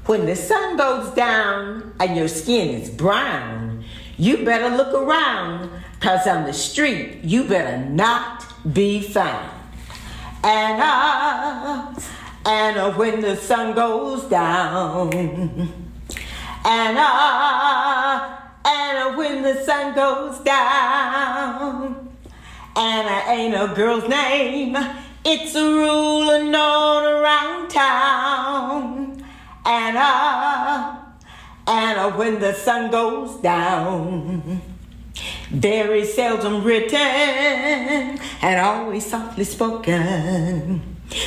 When the sun goes down and your skin is brown, you better look around, 'cause on the street you better not be found. Anna, when the sun goes down. Anna, when the sun goes down. Anna ain't a girl's name, it's a rule known around town. Anna, when the sun goes down. Very seldom written and always softly spoken,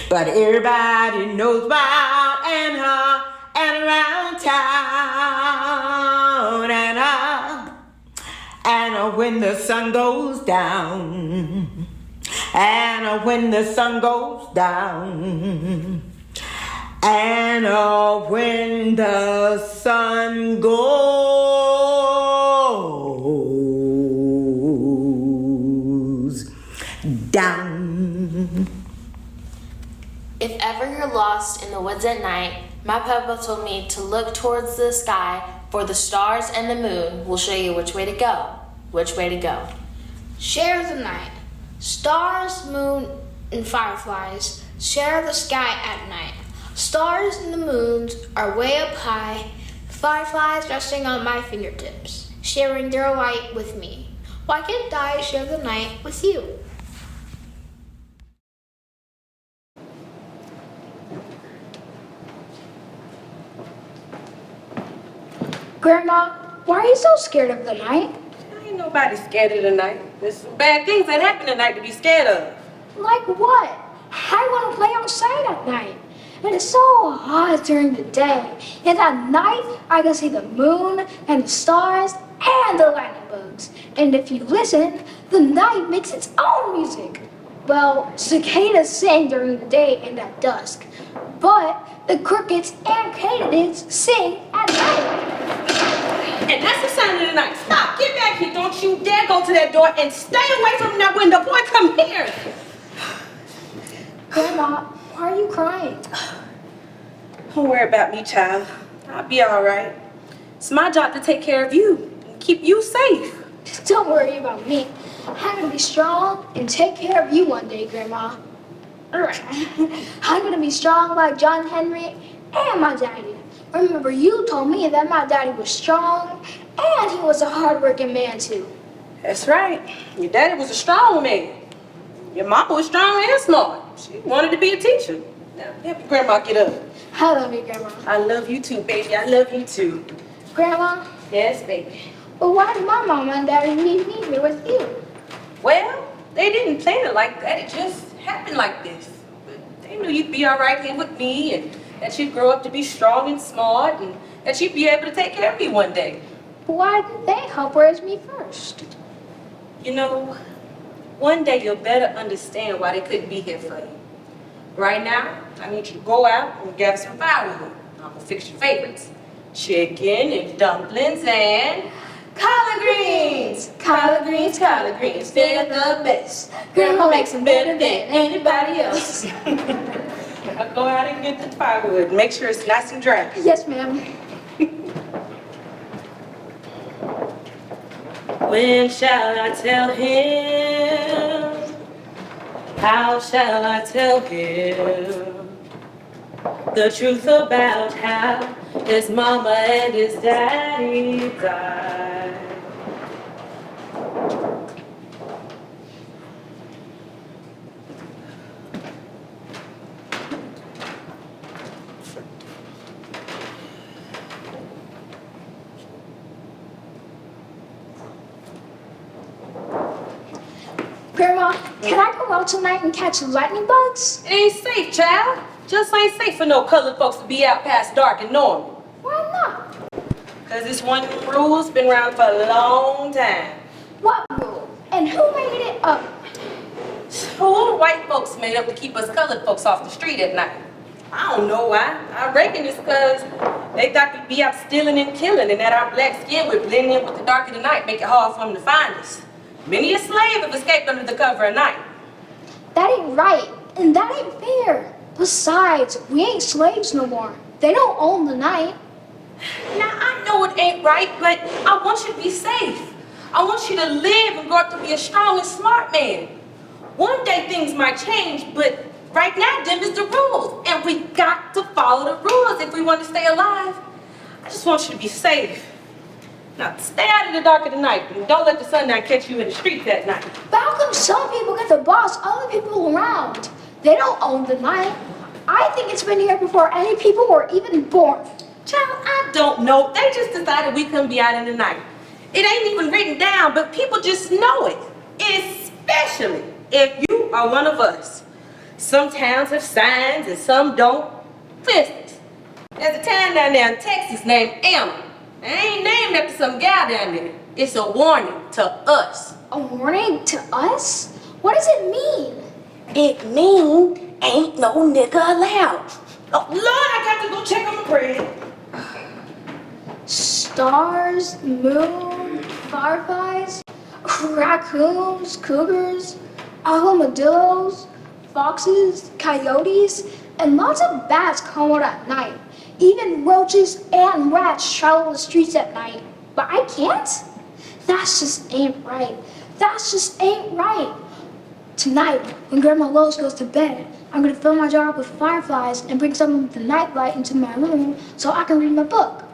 but everybody knows about Anna and around town. Anna, when the sun goes down. Anna, when the sun goes down. Anna, when the sun goes down. If ever you're lost in the woods at night, my papa told me to look towards the sky, for the stars and the moon will show you which way to go. Which way to go. Share the night. Stars, moon, and fireflies share the sky at night. Stars and the moons are way up high, fireflies resting on my fingertips, sharing their light with me. Why can't I share the night with you? Grandma, why are you so scared of the night? Ain't nobody scared of the night. There's some bad things that happen tonight to be scared of. Like what? I want to play outside at night. And it's so hot during the day. And at night, I can see the moon and the stars and the lightning bugs. And if you listen, the night makes its own music. Well, cicadas sing during the day and at dusk. But the crickets and katydids sing at night. And that's the sound of the night. Stop, get back here. Don't you dare go to that door and stay away from that window. Boy, come here. Grandma, why are you crying? Don't worry about me, child. I'll be all right. It's my job to take care of you and keep you safe. Don't worry about me. I'm gonna be strong and take care of you one day, Grandma. All right. I'm gonna be strong like John Henry and my daddy. Remember, you told me that my daddy was strong and he was a hard-working man too. That's right. Your daddy was a strong man. Your mama was strong and smart. She wanted to be a teacher. Now, help your grandma get up. I love you, Grandma. I love you too, baby. I love you too. Grandma? Yes, baby. Well, why did my mama and daddy leave me here with you? Well, they didn't plan it like that. It just happened like this. But they knew you'd be all right here with me and that you'd grow up to be strong and smart and that you'd be able to take care of me one day. But why didn't they help raise me first? You know, one day you'll better understand why they couldn't be here for you. Right now, I need you to go out and gather some firewood. I'm gonna fix your favorites. Chicken and dumplings and collard greens. Collard greens, they're the best. Grandma makes them better than anybody else. I'll go out and get the firewood. Make sure it's nice and dry. Yes, ma'am. When shall I tell him? How shall I tell him the truth about how his mama and his daddy died? Grandma, can I go out tonight and catch lightning bugs? It ain't safe, child. Just ain't safe for no colored folks to be out past dark and normal. Why not? Because this one rule's been around for a long time. What rule? And who made it up? Who white folks made up to keep us colored folks off the street at night? I don't know why. I reckon it's because they thought we'd be out stealing and killing and that our black skin would blend in with the dark of the night, make it hard for them to find us. Many a slave have escaped under the cover of night. That ain't right, and that ain't fair. Besides, we ain't slaves no more. They don't own the night. Now, I know it ain't right, but I want you to be safe. I want you to live and grow up to be a strong and smart man. One day things might change, but right now, them is the rules. And we got to follow the rules if we want to stay alive. I just want you to be safe. Now, stay out of the dark of the night, and don't let the sundown catch you in the streets that night. But how come some people get to boss other people around? They don't own the night. I think it's been here before any people were even born. Child, I don't know. They just decided we couldn't be out in the night. It ain't even written down, but people just know it. Especially if you are one of us. Some towns have signs and some don't. For instance, there's a town down there in Texas named Emma. It ain't named after some gal down there. It's a warning to us. A warning to us? What does it mean? It means ain't no nigga allowed. Oh, Lord, I got to go check on my bread. Stars, moon, fireflies, raccoons, cougars, armadillos, foxes, coyotes, and lots of bats come out at night. Even roaches and rats travel the streets at night. But I can't? That just ain't right. That just ain't right. Tonight, when Grandma Lois goes to bed, I'm gonna fill my jar up with fireflies and bring some of the nightlight into my room so I can read my book.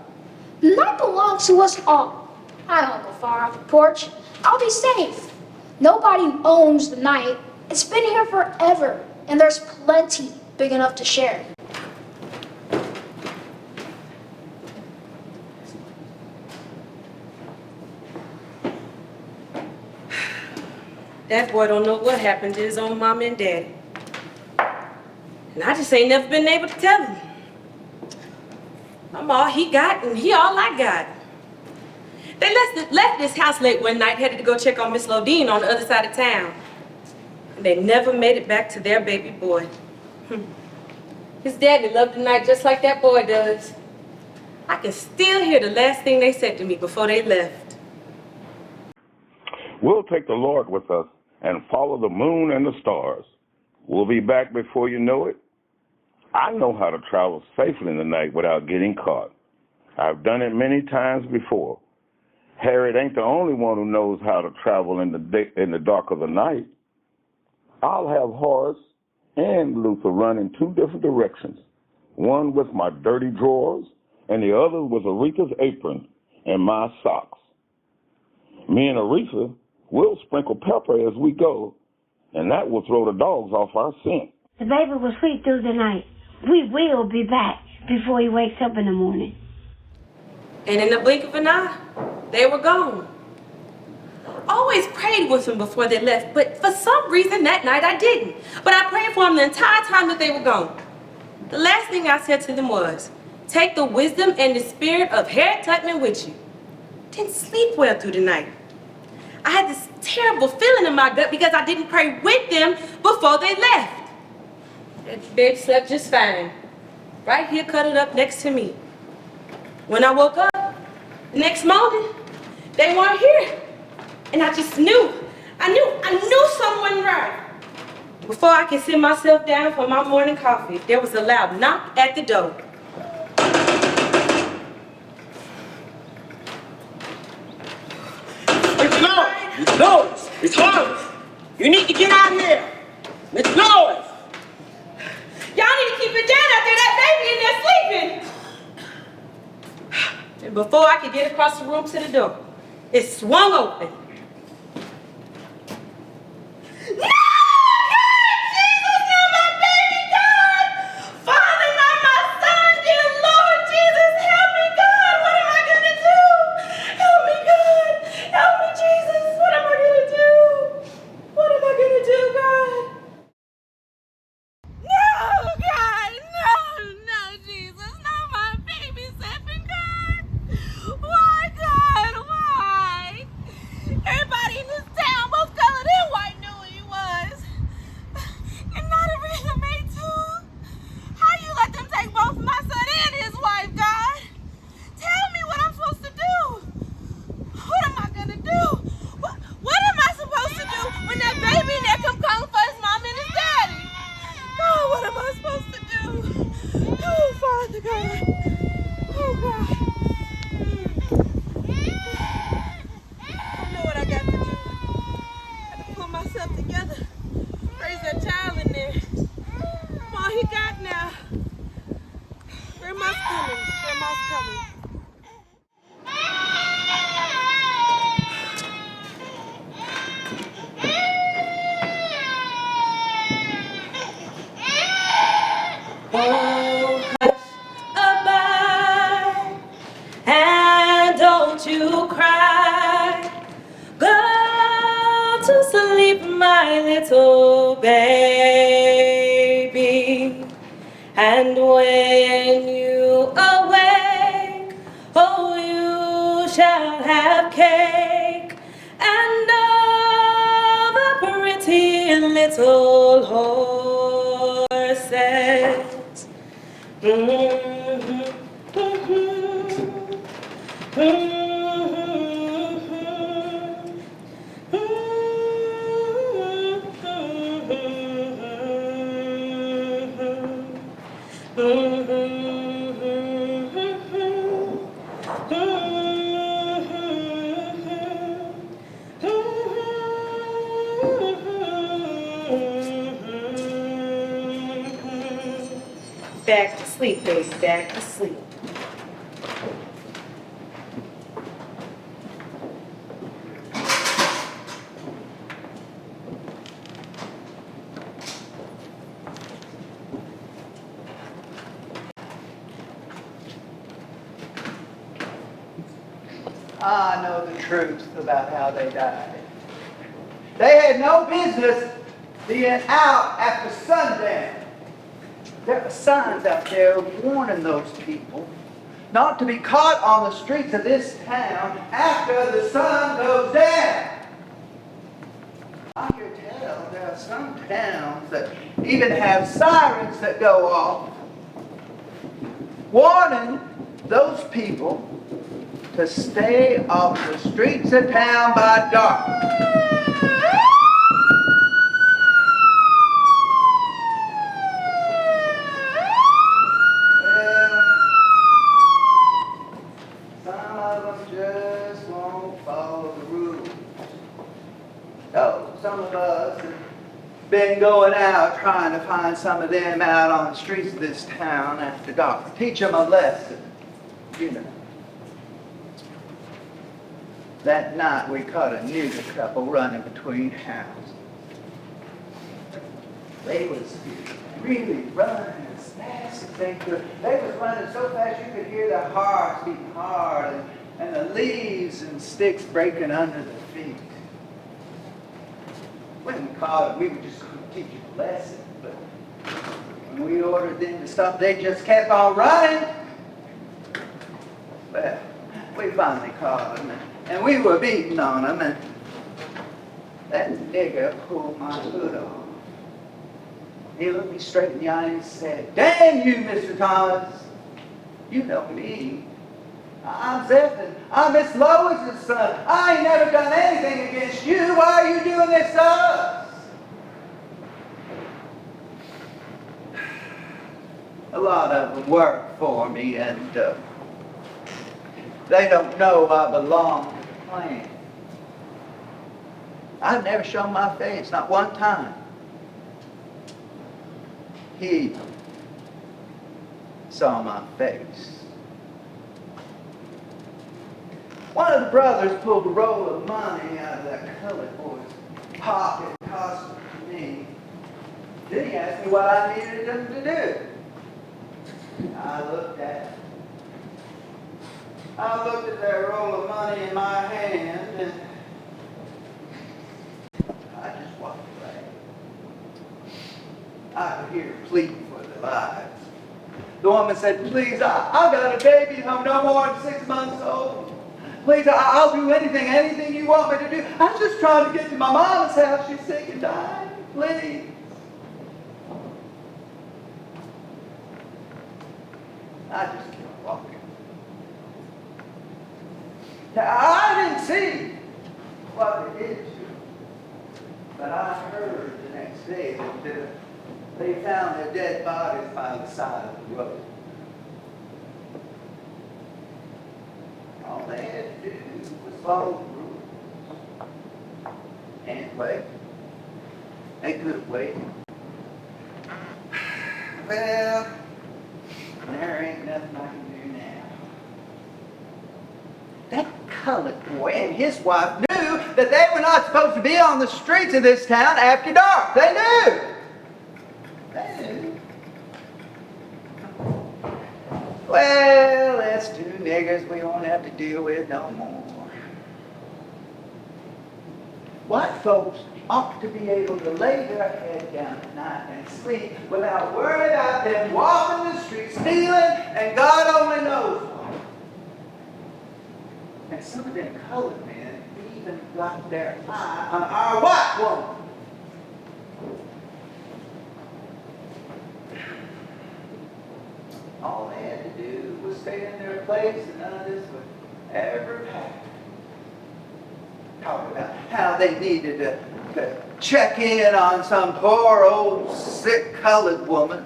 The night belongs to us all. I don't go far off the porch. I'll be safe. Nobody owns the night. It's been here forever, and there's plenty big enough to share. That boy don't know what happened to his own mom and daddy. And I just ain't never been able to tell him. I'm all he got and he all I got. They left this house late one night, headed to go check on Miss Lodine on the other side of town. And they never made it back to their baby boy. His daddy loved the night just like that boy does. I can still hear the last thing they said to me before they left. We'll take the Lord with us and follow the moon and the stars. We'll be back before you know it. I know how to travel safely in the night without getting caught. I've done it many times before. Harriet ain't the only one who knows how to travel in the dark of the night. I'll have Horace and Luther run in two different directions, one with my dirty drawers and the other with Aretha's apron and my socks. Me and Aretha will sprinkle pepper as we go, and that will throw the dogs off our scent. The baby will sleep through the night. We will be back before he wakes up in the morning. And in the blink of an eye, they were gone. I always prayed with them before they left, but for some reason that night I didn't. But I prayed for them the entire time that they were gone. The last thing I said to them was, take the wisdom and the spirit of Harriet Tubman with you. Didn't sleep well through the night. I had this terrible feeling in my gut because I didn't pray with them before they left. That bed slept just fine, right here cuddled up next to me. When I woke up, the next morning, they weren't here. And I just knew, I knew something wasn't right. Before I could sit myself down for my morning coffee, there was a loud knock at the door. Miss Lois! Miss Lois! You need to get out here! Miss Lois! Y'all need to keep it down out there, that baby in there sleeping! And before I could get across the room to the door, it swung open. No! God, Jesus, not my baby, God! Father, not my son, dear Lord Jesus, help me, God! What am I gonna do? Help me, God! Help me, Jesus! What am I gonna do? What am I gonna do, God? No, God! No, Jesus! Not my baby, Zephan, God! Why, God? Why? baby. And when you awake, oh, you shall have cake and all the pretty little horses. Back to sleep, baby, back to sleep. I know the truth about how they died. They had no business being out after sundown. There are signs out there warning those people not to be caught on the streets of this town after the sun goes down. I can tell there are some towns that even have sirens that go off, warning those people to stay off the streets of town by dark. Well, some of them just won't follow the rules. So some of us have been going out trying to find some of them out on the streets of this town after dark. Teach them a lesson, you know. That night we caught a nigger couple running between houses. They was really running as fast as they could. They was running so fast you could hear their hearts beating hard and the leaves and sticks breaking under their feet. When we caught them, we were just going to teach them a lesson. But when we ordered them to stop, they just kept on running. Well, we finally caught them. And we were beating on them, and that nigger pulled my hood off. He looked me straight in the eye and said, "Damn you, Mr. Thomas. You know me. I'm Zephan. I'm Miss Lois's son. I ain't never done anything against you. Why are you doing this to us?" A lot of them work for me, and they don't know I belong to the clan. I've never shown my face, not one time. He saw my face. One of the brothers pulled a roll of money out of that colored boy's pocket and tossed it to me. Then he asked me what I needed him to do. I looked at that roll of money in my hand, and I just walked away. I could hear her pleading for their lives. The woman said, "Please, I've got a baby home no more than 6 months old. Please, I'll do anything you want me to do. I'm just trying to get to my mama's house. She's sick and dying. Please." I just kept walking. Now, I didn't see what they did to him, but I heard the next day that they found their dead bodies by the side of the road. All they had to do was follow the rules and wait. They could have waited. Well, there ain't nothing I can do now. That colored boy and his wife knew that they were not supposed to be on the streets of this town after dark. They knew. They knew. Well, that's two niggers we won't have to deal with no more. White folks ought to be able to lay their head down at night and sleep without worrying about them walking the streets, stealing, and God only knows what. And some of them colored men even got their eye on our white woman. All they had to do was stay in their place and none of this would ever happen. Talk about how they needed to check in on some poor old sick colored woman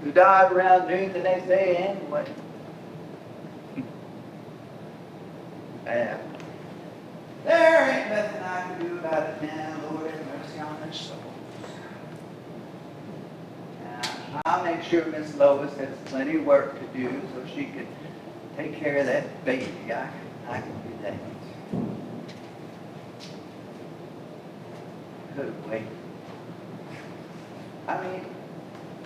who died around noon the next day anyway. Yeah. There ain't nothing I can do about it now. Lord have mercy on their souls. Now, I'll make sure Miss Lois has plenty of work to do so she can take care of that baby. I can do that. Could have waited. I mean,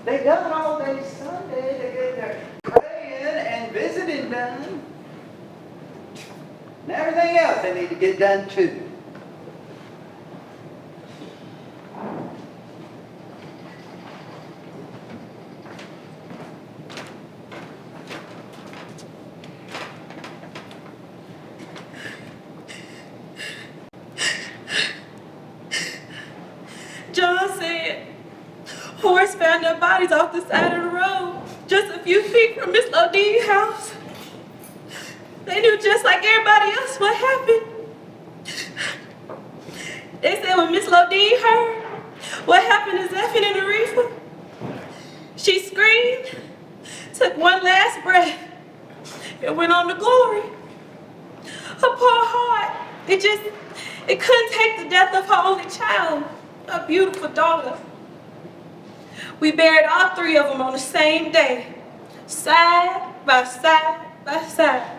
they done all day Sunday to get their praying and visiting done. And everything else they need to get done too. John said, horse found their bodies off the side of the road, just a few feet from Miss Lodine's house. They knew just like everybody else what happened. They said when Miss Lodine heard what happened to Zephan and the reefer, she screamed, took one last breath, and went on to glory. Her poor heart, it couldn't take the death of her only child, a beautiful daughter. We buried all three of them on the same day, side by side by side.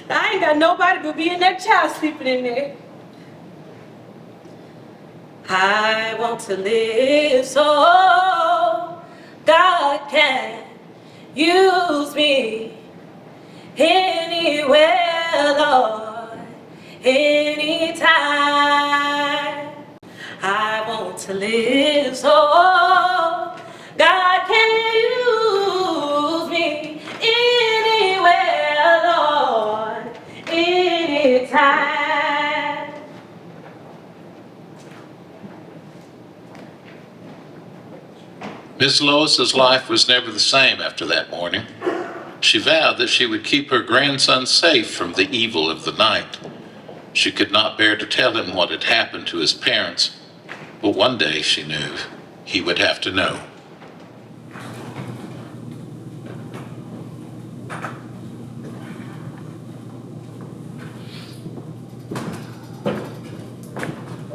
Now, I ain't got nobody but me and that child sleeping in there. I want to live so God can use me anywhere, Lord, anytime. I want to live so God can use me anywhere, Lord, anytime. Miss Lois's life was never the same after that morning. She vowed that she would keep her grandson safe from the evil of the night. She could not bear to tell him what had happened to his parents, but one day she knew he would have to know.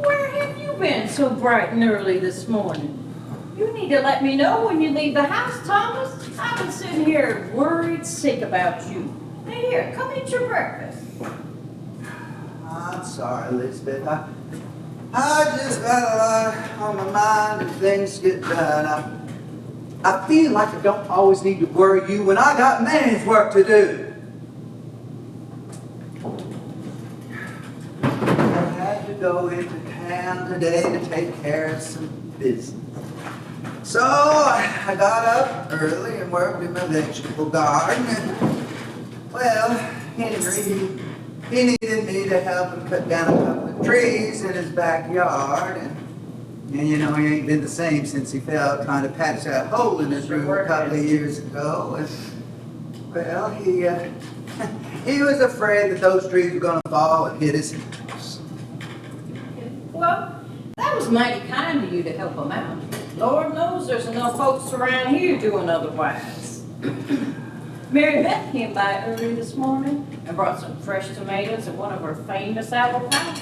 Where have you been so bright and early this morning? You need to let me know when you leave the house, Thomas. I've been sitting here worried sick about you. Now here, come eat your breakfast. I'm sorry, Elizabeth. I just got a lot on my mind and things get done. I feel like I don't always need to worry you when I got man's work to do. I had to go into town today to take care of some business. So I got up early and worked in my vegetable garden. And, well, Henry, he needed me to help him cut down a couple of trees in his backyard. And you know, he ain't been the same since he fell trying to patch that hole in his roof a couple of years ago. And, well, he was afraid that those trees were going to fall and hit his house. Well, that was mighty kind of you to help him out. Lord knows there's enough folks around here doing otherwise. Mary Beth came by early this morning and brought some fresh tomatoes and one of her famous apple pies.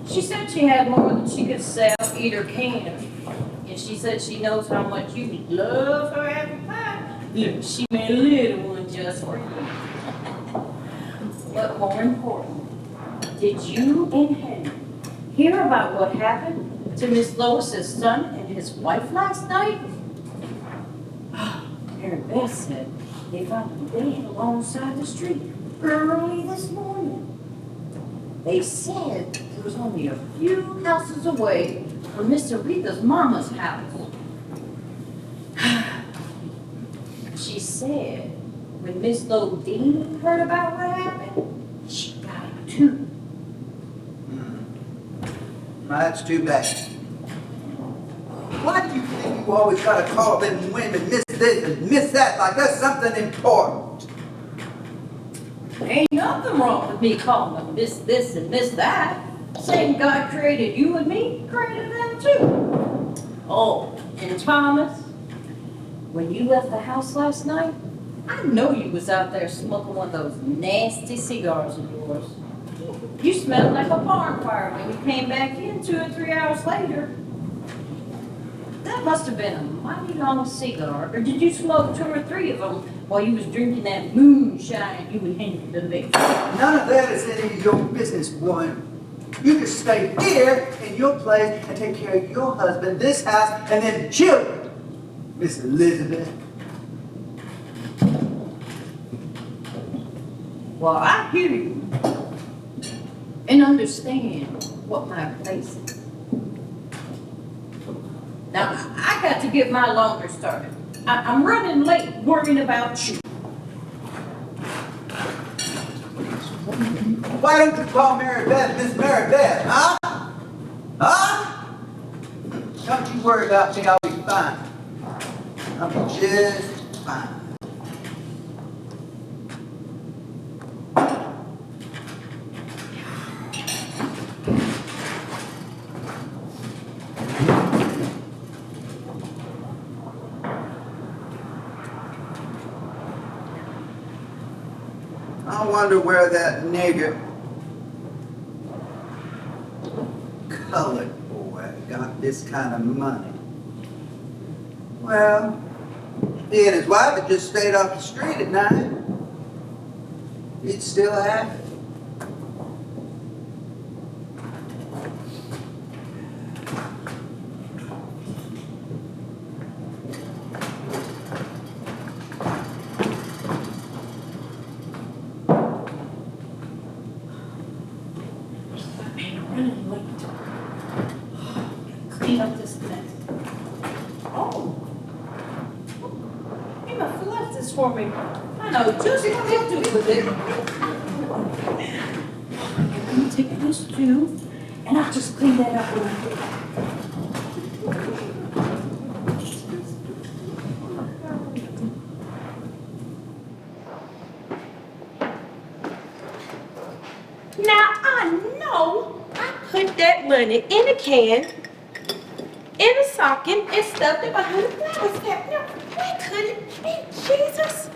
She said she had more than she could sell, eat, or can. And she said she knows how much you love her apple pie. Look, she made a little one just for you. But more important, did you and Henry hear about what happened to Miss Lois's son and his wife last night? Mary Beth said they found them dead alongside the street early this morning. They said it was only a few houses away from Miss Aretha's mama's house. She said when Miss Lodine heard about what happened, she got it too. That's too bad. Why do you think you always gotta call them women Miss this and Miss that like that's something important? Ain't nothing wrong with me calling them Miss this and Miss that. Same God created you and me, created them too. Oh, and Thomas, when you left the house last night, I know you was out there smoking one of those nasty cigars of yours. You smelled like a barn fire when you came back in 2 or 3 hours later. That must have been a mighty long cigar. Or did you smoke 2 or 3 of them while you was drinking that moonshine you handed to me? None of that is any of your business, woman. You just stay here in your place and take care of your husband, this house, and then children, Miss Elizabeth. Well, I hear you and understand what my place is. Now, I got to get my laundry started. I'm running late worrying about you. Why don't you call Mary Beth Miss Mary Beth, huh? Huh? Don't you worry about me, I'll be fine. I'll be just fine. I wonder where that nigger, colored boy, got this kind of money. Well, he and his wife had just stayed off the street at night. He'd still have it. Clean up this mess. Oh. You must have left this for me. I know just what to do with it. Let me take this too, and I'll just clean that up when I get back. Now I know I put that money in a can, in a socket, and stuffed it behind the flower step. Now, why could it be Jesus?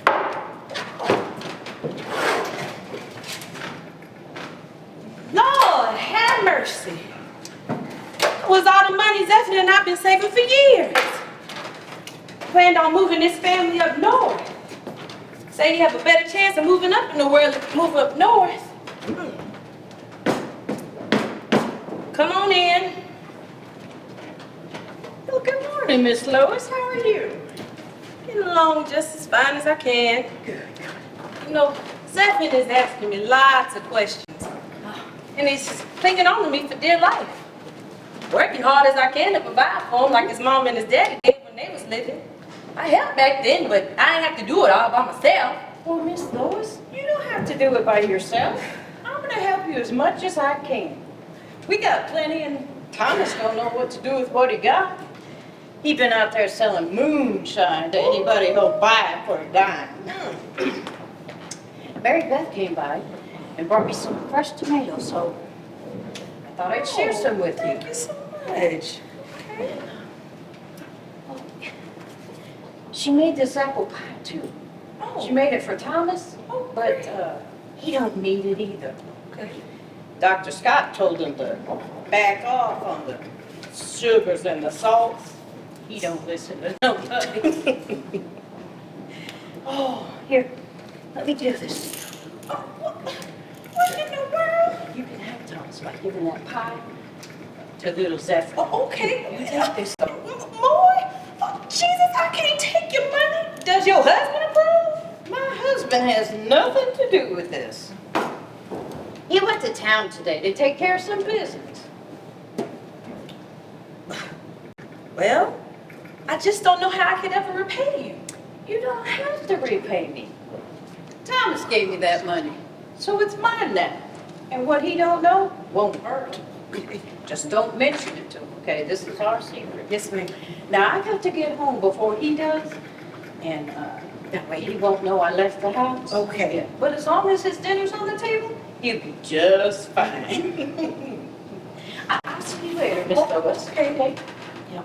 Lord, have mercy. That was all the money Zephan and I've been saving for years. Planned on moving this family up north. Say you have a better chance of moving up in the world if you move up north. Come on in. Well, good morning, Miss Lois. How are you? Getting along just as fine as I can. Good. You know, Zephan is asking me lots of questions. And he's clinging on to me for dear life. Working hard as I can to provide for him like his mom and his daddy did when they was living. I helped back then, but I ain't have to do it all by myself. Well, Miss Lois, you don't have to do it by yourself. I'm gonna help you as much as I can. We got plenty, and Thomas don't know what to do with what he got. He been out there selling moonshine to anybody who'll buy it for a dime. Mary Beth came by and brought me some fresh tomatoes, so I thought I'd share some with you. Thank you so much. Okay. She made this apple pie too. She made it for Thomas, but he don't need it either. Okay. Dr. Scott told him to back off on the sugars and the salts. He don't listen to nobody. Oh, here, let me do this. Oh, what in the world? You can have Thomas by giving that pie to little Zephan. Oh, okay. You take this though. Boy, oh, Jesus, I can't take your money. Does your husband approve? My husband has nothing to do with this. He went to town today to take care of some business. Well, I just don't know how I could ever repay you. You don't have to repay me. Thomas gave me that money, so it's mine now. And what he don't know won't hurt. Just don't mention it to him, okay? This is our secret. Yes, ma'am. Now, I got to get home before he does, and that way he won't know I left the house. Okay. Yeah. But as long as his dinner's on the table, he'll be just fine. I'll see you later, Miss Lois. Okay. Yeah.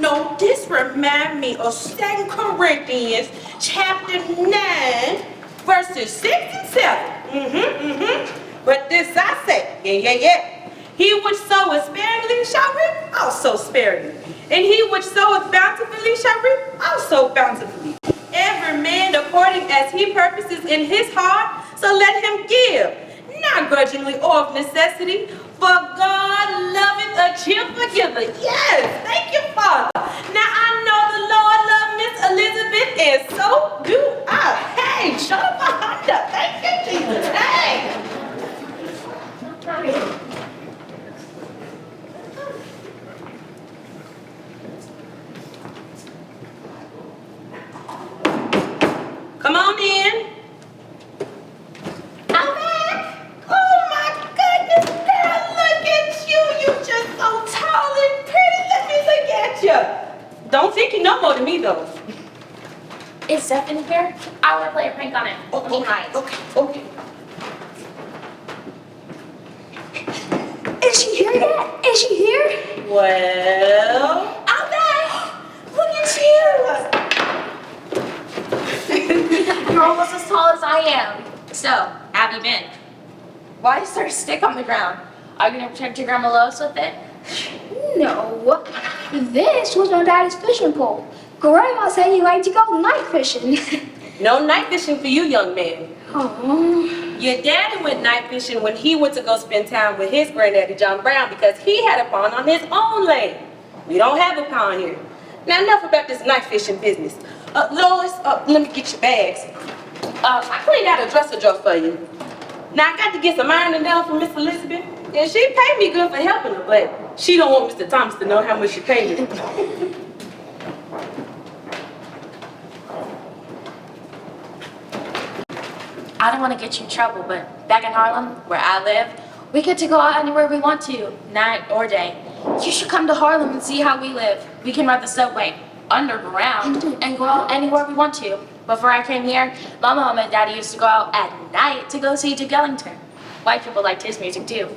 No, this remind me of 2 Corinthians chapter 9, verses 6 and 7. But this I say, yeah. He which soweth sparingly shall reap also sparingly. And he which soweth bountifully shall reap also bountifully. Every man according as he purposes in his heart, so let him give, not grudgingly or of necessity, for God loveth a cheerful giver. Yes, thank you, Father. Now I know the Lord loves Miss Elizabeth, and so do I. Hey, shut up behind her. Thank you, Jesus. Hey. Come on in. I'm back. Oh my goodness, girl, look at you. You just so tall and pretty. Let me look at you. Don't think you know more than me though. Is Zephan here? I want to play a prank on him. Okay. Is she here yet? Is she here? Well, I'm back. Look at you. You're almost as tall as I am. So, have you been? Why is there a stick on the ground? Are you going to protect your Grandma Lois with it? No. This was my daddy's fishing pole. Grandma said he liked to go night fishing. No night fishing for you, young man. Oh. Your daddy went night fishing when he went to go spend time with his granddaddy, John Brown, because he had a pond on his own land. We don't have a pond here. Now, enough about this night fishing business. Lois, let me get your bags. I cleaned out a dresser drawer for you. Now, I got to get some ironing done for Miss Elizabeth, and she paid me good for helping her, but she don't want Mr. Thomas to know how much she paid me. I don't want to get you in trouble, but back in Harlem, where I live, we get to go out anywhere we want to, night or day. You should come to Harlem and see how we live. We can ride the subway underground and go out anywhere we want to. Before I came here, my mom and daddy used to go out at night to go see Duke Ellington. White people liked his music too.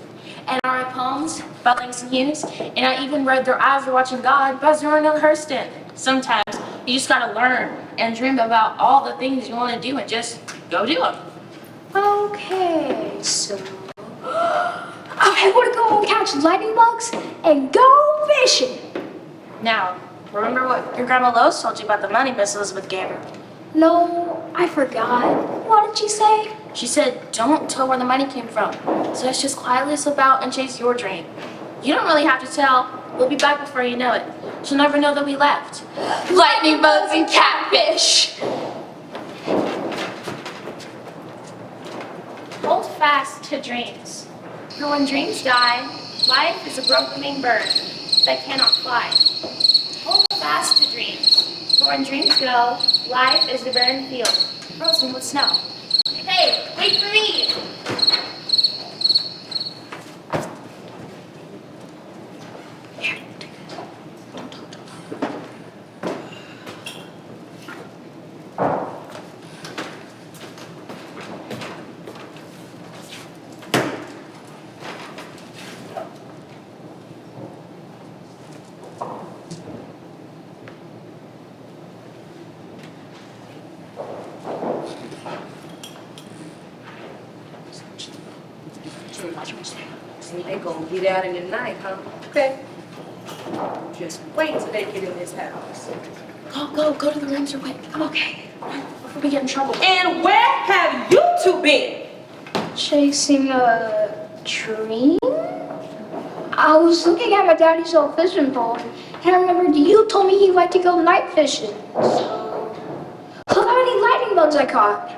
And I read poems by Langston Hughes, and I even read Their Eyes Are Watching God by Zora Neale Hurston. Sometimes you just gotta learn and dream about all the things you want to do and just go do them. Okay, so I want to go and catch lightning bugs and go fishing. Now, remember what your Grandma Lois told you about the money Miss Elizabeth gave her? No, I forgot. What did she say? She said, don't tell where the money came from. So let's just quietly slip out and chase your dream. You don't really have to tell. We'll be back before you know it. She'll never know that we left. Lightning bugs and catfish! Hold fast to dreams. For when dreams die, life is a broken winged bird that cannot fly. Hold fast to dreams. For when dreams go, life is a barren field, frozen with snow. Hey, wait for me! They gonna get out in the night, huh? Okay. Just wait till they get in this house. Go to the rooms or wait. I'm okay. Before we get in trouble. And where have you two been? Chasing a dream? I was looking at my daddy's old fishing pole, and I remembered you told me he liked to go night fishing. So, look how many lightning bugs I caught.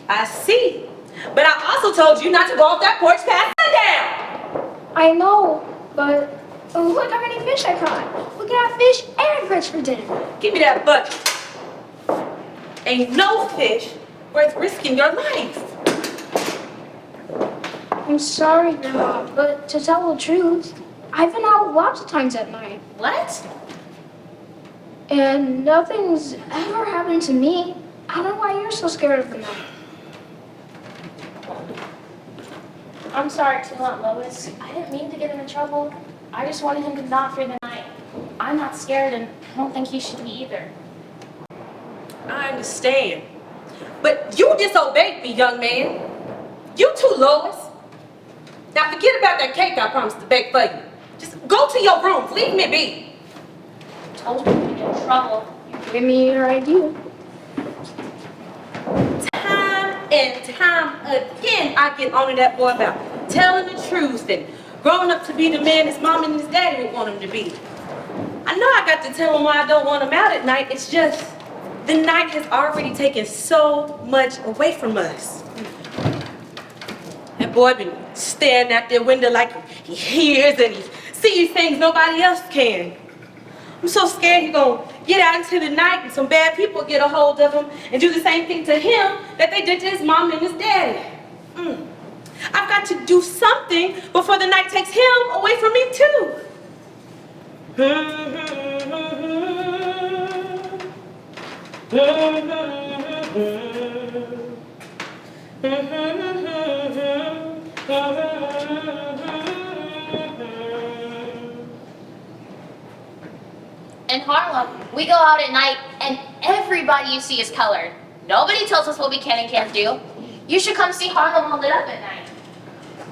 I see. But I also told you not to go off that porch past sundown. I know, but look how many fish I caught. We can have fish and grits for dinner. Give me that bucket. Ain't no fish worth risking your life. I'm sorry, Grandma, but to tell the truth, I've been out lots of times at night. What? And nothing's ever happened to me. I don't know why you're so scared of the night. I'm sorry too, Aunt Lois. I didn't mean to get him in trouble. I just wanted him to not fear the night. I'm not scared, and I don't think he should be either. I understand. But you disobeyed me, young man. You too, Lois. Now forget about that cake I promised to bake for you. Just go to your rooms. Leave me be. I told you to get in trouble. Give me your idea. Time and time again, I get on to that boy about telling the truth and growing up to be the man his mom and his daddy would want him to be. I know I got to tell him why I don't want him out at night. It's just the night has already taken so much away from us. That boy been staring out their window like he hears and he sees things nobody else can. I'm so scared he's gonna get out into the night and some bad people get a hold of him and do the same thing to him that they did to his mom and his daddy. I've got to do something before the night takes him away from me too. In Harlem, we go out at night and everybody you see is colored. Nobody tells us what we can and can't do. You should come see Harlem all lit up at night.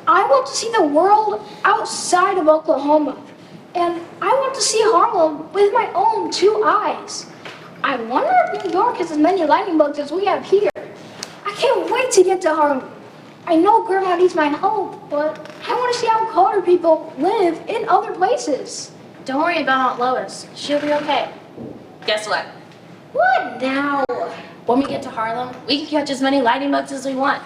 I want to see the world outside of Oklahoma. And I want to see Harlem with my own 2 eyes. I wonder if New York has as many lightning bugs as we have here. I can't wait to get to Harlem. I know Grandma needs my help, but I want to see how colored people live in other places. Don't worry about Aunt Lois. She'll be okay. Guess what? What now? When we get to Harlem, we can catch as many lightning bugs as we want.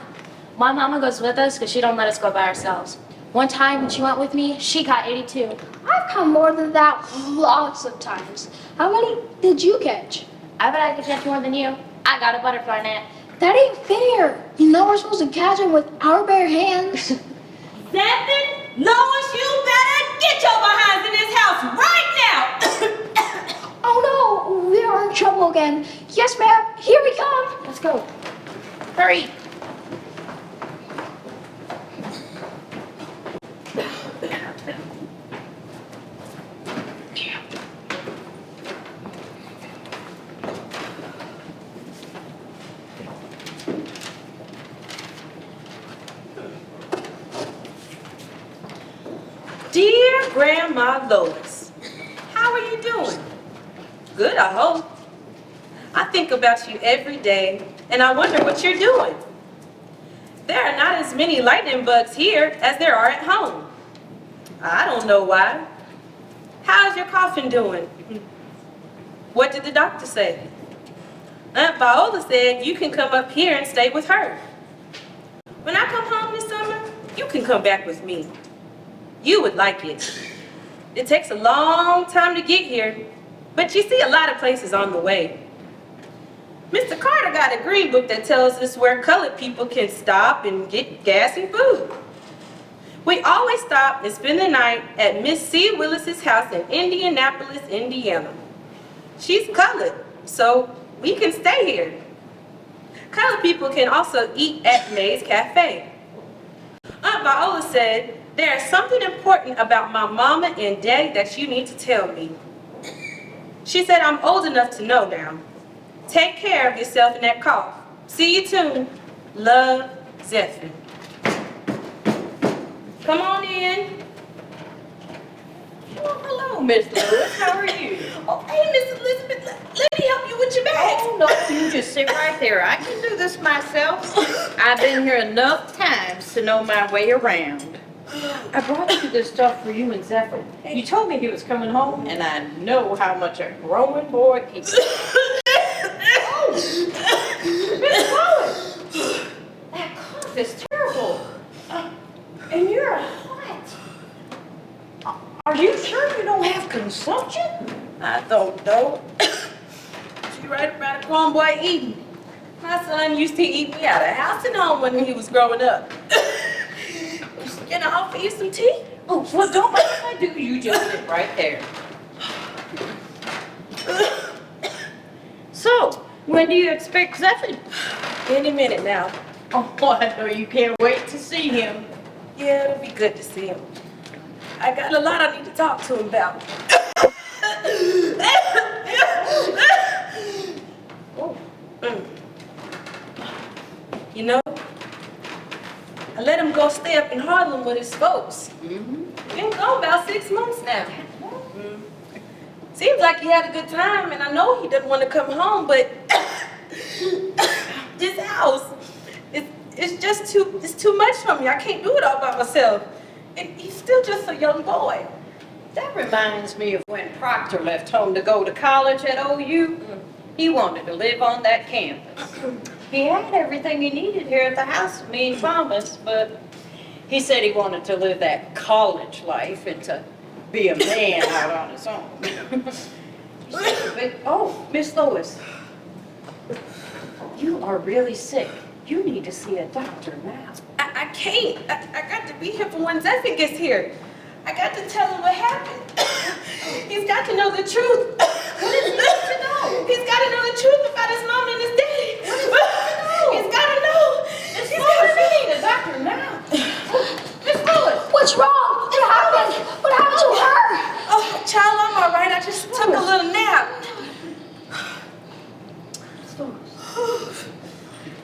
My mama goes with us because she don't let us go by ourselves. One time when she went with me, she caught 82. I've caught more than that lots of times. How many did you catch? I bet I could catch more than you. I got a butterfly net. That ain't fair. You know we're supposed to catch them with our bare hands. Zephan, Lois, you better get your behinds in this house right now. Oh no, we are in trouble again. Yes, ma'am, here we come. Let's go. Hurry. Dear Grandma Lois, how are you doing? Good, I hope. I think about you every day, and I wonder what you're doing. There are not as many lightning bugs here as there are at home. I don't know why. How's your coughing doing? What did the doctor say? Aunt Viola said you can come up here and stay with her. When I come home this summer, you can come back with me. You would like it. It takes a long time to get here, but you see a lot of places on the way. Mr. Carter got a green book that tells us where colored people can stop and get gas and food. We always stop and spend the night at Miss C. Willis's house in Indianapolis, Indiana. She's colored, so we can stay here. Colored people can also eat at May's Cafe. Aunt Viola said, there's something important about my mama and daddy that you need to tell me. She said I'm old enough to know now. Take care of yourself and that cough. See you soon. Love, Zephan. Come on in. Oh, hello, Miss Lois, how are you? Oh, hey, Miss Elizabeth, let me help you with your bags. Oh, no, you just sit right there. I can do this myself. I've been here enough times to know my way around. I brought you this stuff for you and Zephan. You told me he was coming home, and I know how much a growing boy can do. Oh, Miss Lois, that cough is terrible. And you're hot. Are you sure you don't have consumption? I don't know. She right about a grown boy eating. My son used to eat me out of house and home when he was growing up. Can I offer you some tea? Oh, well, don't mind if I do. You just sit right there. So, when do you expect Zephan? Any minute now. Oh, I know you can't wait to see him. Yeah, it'll be good to see him. I got a lot I need to talk to him about. You know, I let him go stay up in Harlem with his folks. Been gone about 6 months now. Seems like he had a good time, and I know he doesn't want to come home, but this house, it's just too much for me. I can't do it all by myself. And he's still just a young boy. That reminds me of when Proctor left home to go to college at OU. He wanted to live on that campus. He had everything he needed here at the house with me and Thomas, but he said he wanted to live that college life and to be a man out on his own. Oh, Miss Lois, you are really sick. You need to see a doctor now. I can't. I got to be here for when Zephan gets here. I got to tell him what happened. He's got to know the truth. What does he need to know? He's got to know the truth about his mom and his daddy. He's got to know. Miss Lois, you need a doctor now. Miss Lois. What's wrong? What happened? What happened to her? Oh, child, I'm all right. I just took a little nap.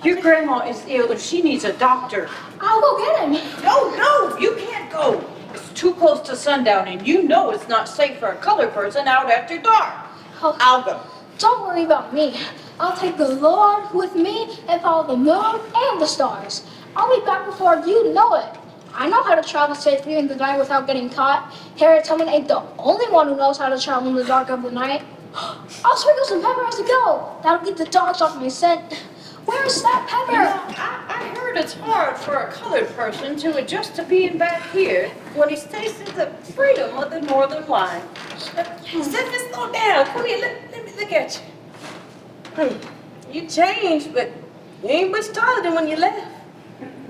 Your grandma is ill and she needs a doctor. I'll go get him. No, you can't go. It's too close to sundown and you know it's not safe for a colored person out after dark. Oh, I'll go. don't worry about me. I'll take the Lord with me and follow the moon and the stars. I'll be back before you know it. I know how to travel safely in the night without getting caught. Harriet Tubman ain't the only one who knows how to travel in the dark of the night. I'll sprinkle some pepper as I go. That'll get the dogs off my scent. Where's that pepper? You know, I heard it's hard for a colored person to adjust to being back here when he's tasted the freedom of the northern life. Zephan, slow down. Come here. Let me look at you. You changed, but you ain't much taller than when you left.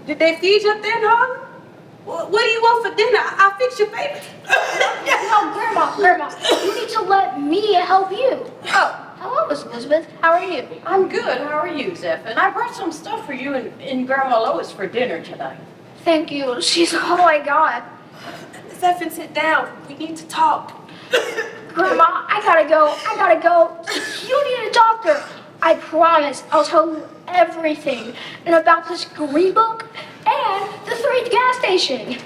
Did they feed you up there in Harlem? What do you want for dinner? I'll fix your favorite. No, Grandma, you need to let me help you. Oh, Hello, Miss Elizabeth. How are you? I'm good. How are you, Zephan? I brought some stuff for you and Grandma Lois for dinner tonight. Thank you. She's all I got. Zephan, sit down. We need to talk. Grandma, I gotta go. You need a doctor. I promise I'll tell you everything. And about this green book and the 3 gas station.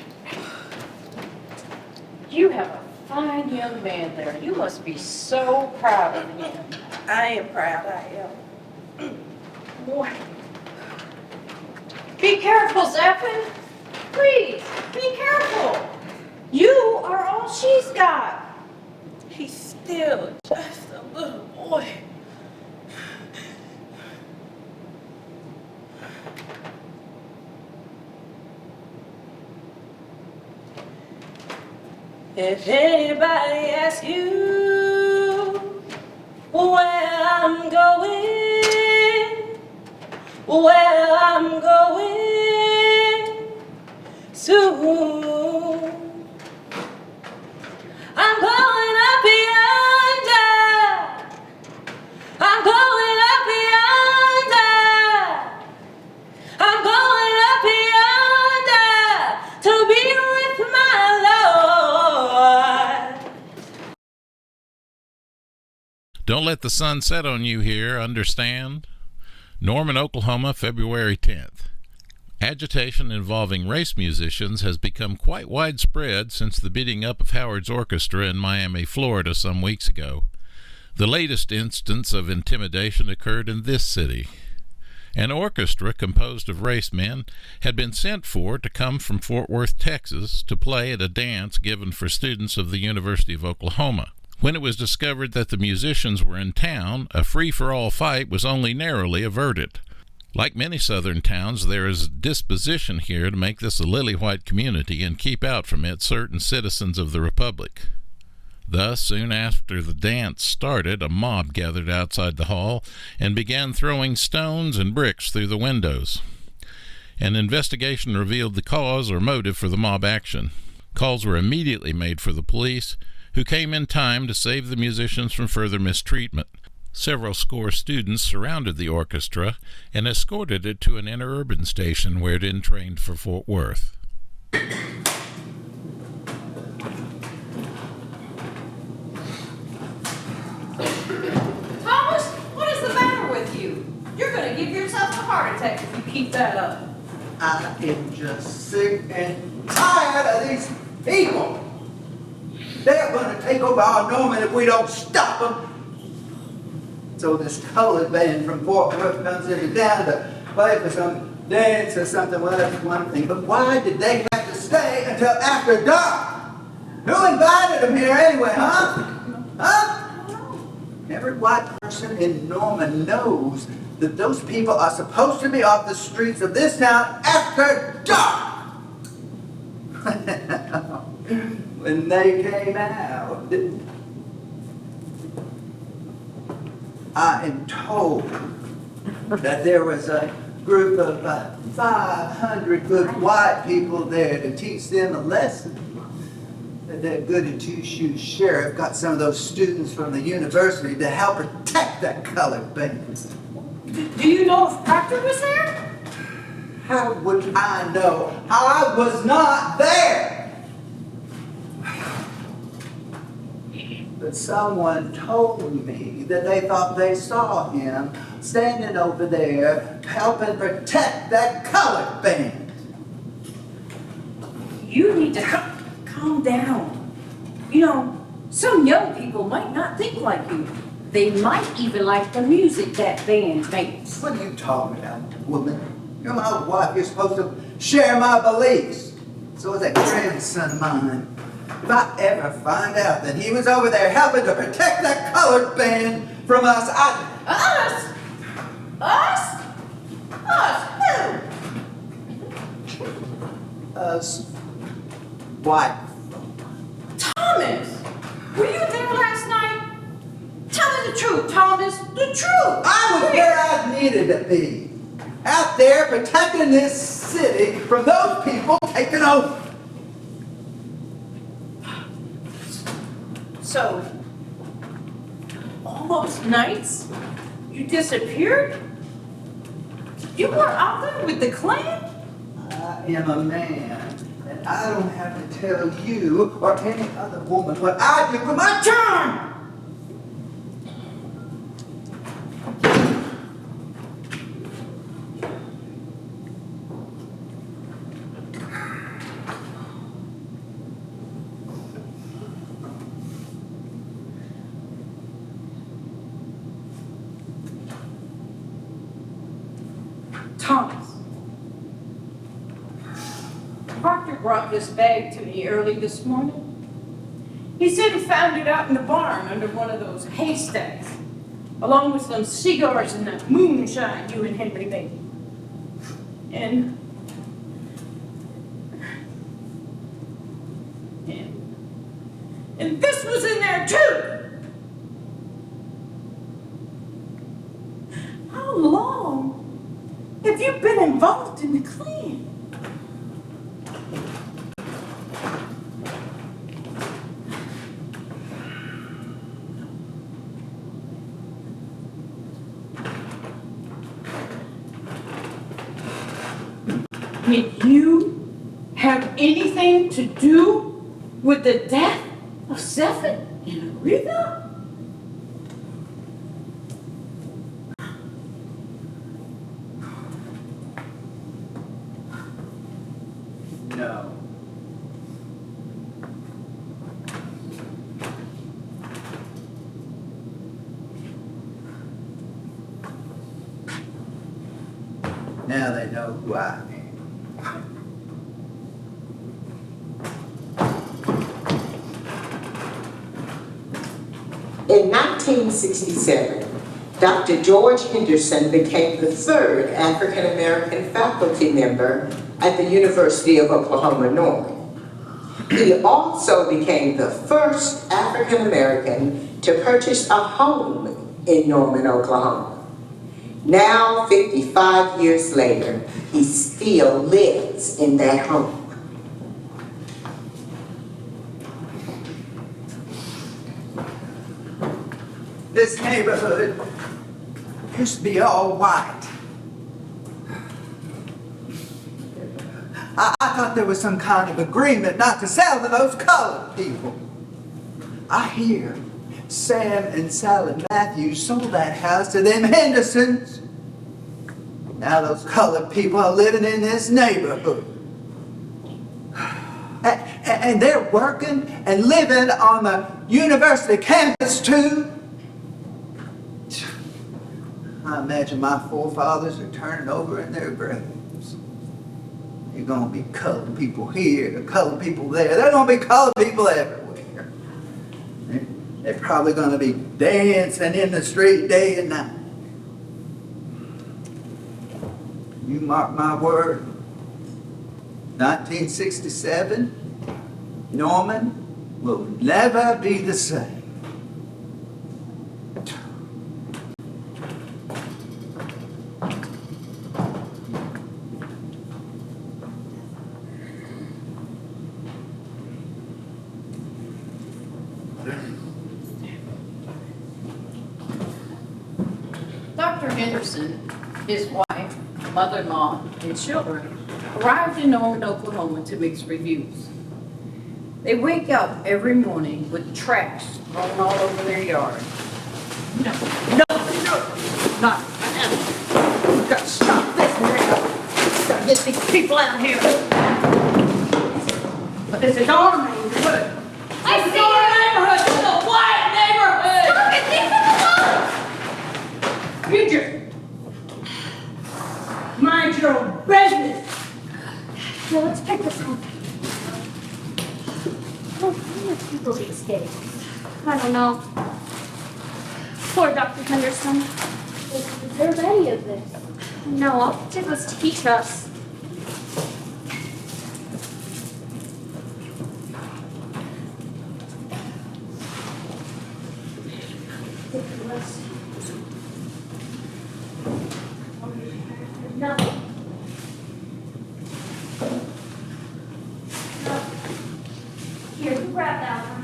You have a fine young man there. You must be so proud of him. I am proud. I am. Boy. Be careful, Zephan. Please, be careful. You are all she's got. He's still just a little boy. If anybody asks you where I'm going soon, I'm going up yonder. I'm going up yonder. I'm going up yonder to be with my Lord. Don't let the sun set on you here, understand? Norman, Oklahoma, February 10th. Agitation involving race musicians has become quite widespread since the beating up of Howard's orchestra in Miami, Florida some weeks ago. The latest instance of intimidation occurred in this city. An orchestra composed of race men had been sent for to come from Fort Worth, Texas, to play at a dance given for students of the University of Oklahoma. When it was discovered that the musicians were in town, a free-for-all fight was only narrowly averted. Like many southern towns, there is a disposition here to make this a lily-white community and keep out from it certain citizens of the Republic. Thus, soon after the dance started, a mob gathered outside the hall and began throwing stones and bricks through the windows. An investigation revealed the cause or motive for the mob action. Calls were immediately made for the police, who came in time to save the musicians from further mistreatment. Several score students surrounded the orchestra and escorted it to an interurban station where it entrained for Fort Worth. Thomas, what is the matter with you? You're going to give yourself a heart attack if you keep that up. I am just sick and tired of these people. They're going to take over our Norman if we don't stop them. So this colored band from Fort Worth comes into town to play for some dance or something. Well, that's one thing. But why did they have to stay until after dark? Who invited them here anyway, huh? Huh? Every white person in Norman knows that those people are supposed to be off the streets of this town after dark. When they came out, I am told that there was a group of 500 good white people there to teach them a lesson. That goody-two-shoes sheriff got some of those students from the university to help protect that colored band. Do you know if Proctor was there? How would I know? I was not there. But someone told me that they thought they saw him standing over there helping protect that colored band. You need to calm down. You know, some young people might not think like you. They might even like the music that band makes. What are you talking about, woman? You're my wife. You're supposed to share my beliefs. So is that grandson of mine. If I ever find out that he was over there helping to protect that colored band from us, Us? Us? Us who? Us white. Thomas! Were you there last night? Tell me the truth, Thomas. The truth! I was where I needed to be. Out there protecting this city from those people taking over. So, all those nights, you disappeared? You were out there with the Klan? I am a man, and I don't have to tell you or any other woman what I do with my time. Thomas. Proctor brought this bag to me early this morning. He said he found it out in the barn under one of those haystacks, along with some cigars and that moonshine you and Henry made. And this was in there too. How long have you been involved in the Klan? Did you have anything to do with the death of Zephan and Aretha? Now they know who I am. In 1967, Dr. George Henderson became the third African American faculty member at the University of Oklahoma Norman. He also became the first African American to purchase a home in Norman, Oklahoma. Now, 55 years later, he still lives in that home. This neighborhood used to be all white. I thought there was some kind of agreement not to sell to those colored people. I hear Sam and Sally Matthews sold that house to them Hendersons. Now those colored people are living in this neighborhood. And they're working and living on the university campus too. I imagine my forefathers are turning over in their graves. You're gonna be colored people here, colored people there. There are gonna be colored people everywhere. They're probably gonna be dancing in the street day and night. You mark my word, 1967, Norman will never be the same. Dr. Henderson, his wife, mother-in-law, and children arrived in Norman, Oklahoma to mix reviews. They wake up every morning with trash thrown all over their yard. No, not. We've got to stop this now. We've got to get these people out here. But this is our neighborhood. I see Our neighborhood. This is a white neighborhood. You just mind your own business. Now let's pick this up. How do people these days? I don't know. Poor Dr. Henderson. Doesn't deserve any of this. No, all he did was teach us. No. Here, you grab that one.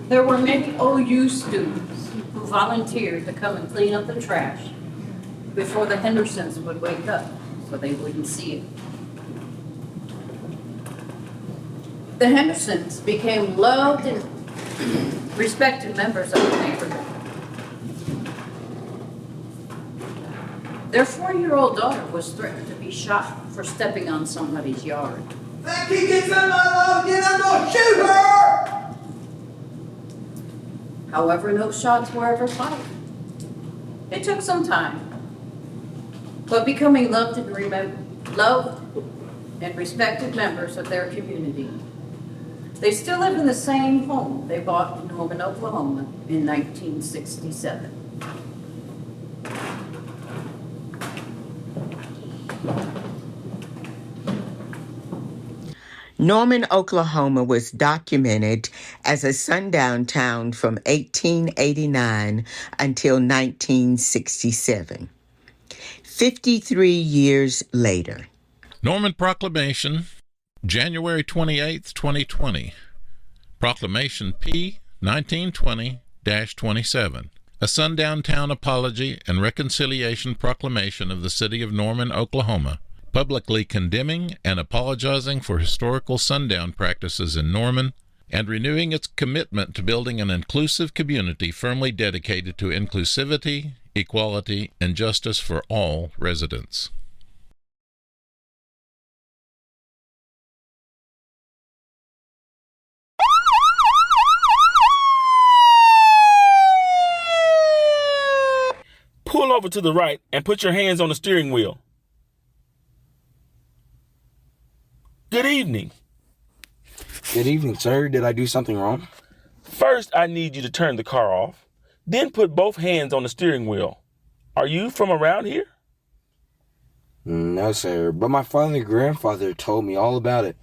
There were many OU students who volunteered to come and clean up the trash before the Hendersons would wake up so they wouldn't see it. The Hendersons became loved and respected members of the neighborhood. Their 4-year-old daughter was threatened to be shot for stepping on somebody's yard. Think he gets on my lawn again, I'm gonna shoot her! However, no shots were ever fired. It took some time, but becoming loved and respected members of their community. They still live in the same home they bought in Norman, Oklahoma in 1967. Norman, Oklahoma was documented as a sundown town from 1889 until 1967. 53 years later. Norman Proclamation, January 28, 2020. Proclamation P 1920-27. A Sundown Town Apology and Reconciliation Proclamation of the City of Norman, Oklahoma, publicly condemning and apologizing for historical sundown practices in Norman and renewing its commitment to building an inclusive community firmly dedicated to inclusivity, equality, and justice for all residents. pull over to the right and put your hands on the steering wheel. Good evening. Good evening, sir. Did I do something wrong? First, I need you to turn the car off, then put both hands on the steering wheel. Are you from around here? No, sir, but my father and grandfather told me all about it.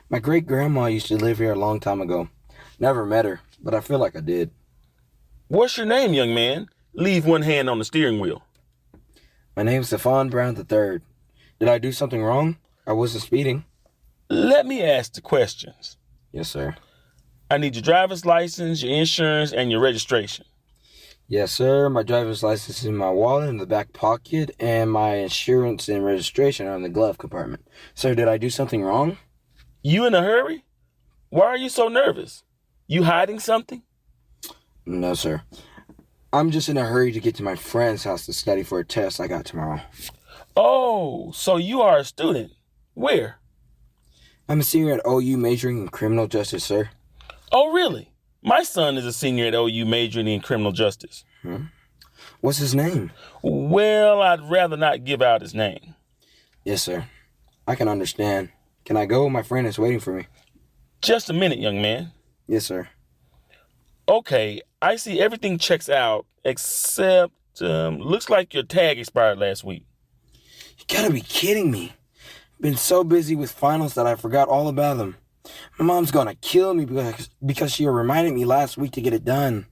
My great-grandma used to live here a long time ago. Never met her, but I feel like I did. What's your name, young man? Leave one hand on the steering wheel. My name's Zephan Brown III. Did I do something wrong? I wasn't speeding. Let me ask the questions. Yes, sir. I need your driver's license, your insurance, and your registration. Yes, sir. My driver's license is in my wallet in the back pocket, and my insurance and registration are in the glove compartment. Sir, did I do something wrong? You in a hurry? Why are you so nervous? You hiding something? No, sir. I'm just in a hurry to get to my friend's house to study for a test I got tomorrow. Oh, so you are a student. Where? I'm a senior at OU majoring in criminal justice, sir. Oh, really? My son is a senior at OU majoring in criminal justice. What's his name? Well, I'd rather not give out his name. Yes, sir. I can understand. Can I go? My friend is waiting for me. Just a minute, young man. Yes, sir. Okay, I see everything checks out except looks like your tag expired last week. You gotta be kidding me. Been so busy with finals that I forgot all about them. My mom's gonna kill me because she reminded me last week to get it done.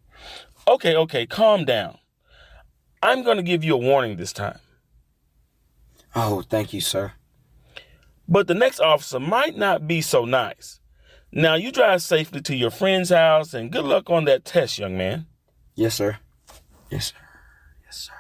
Okay, calm down. I'm gonna give you a warning this time. Oh, thank you, sir. But the next officer might not be so nice. Now you drive safely to your friend's house and good luck on that test, young man. Yes, sir. Yes, sir. Yes, sir.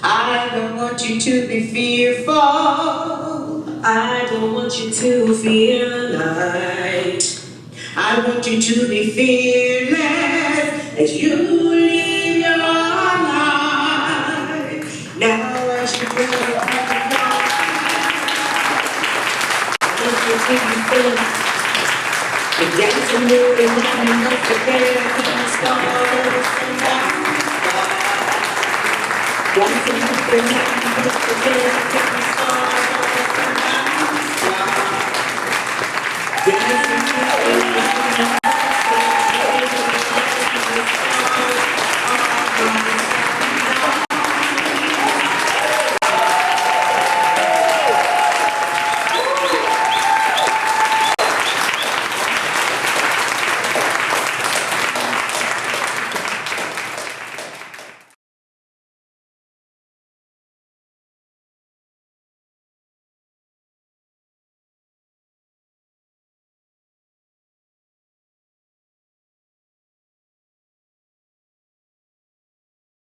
I don't want you to be fearful. I don't want you to feel light. I want you to be fearless as you live your life. Now as you go on, I want you to be fearless. The dancing moving on and up together to the stars and down. Dancing moving on and up together to the stars and down. Dancing moving on and up together to the stars and down.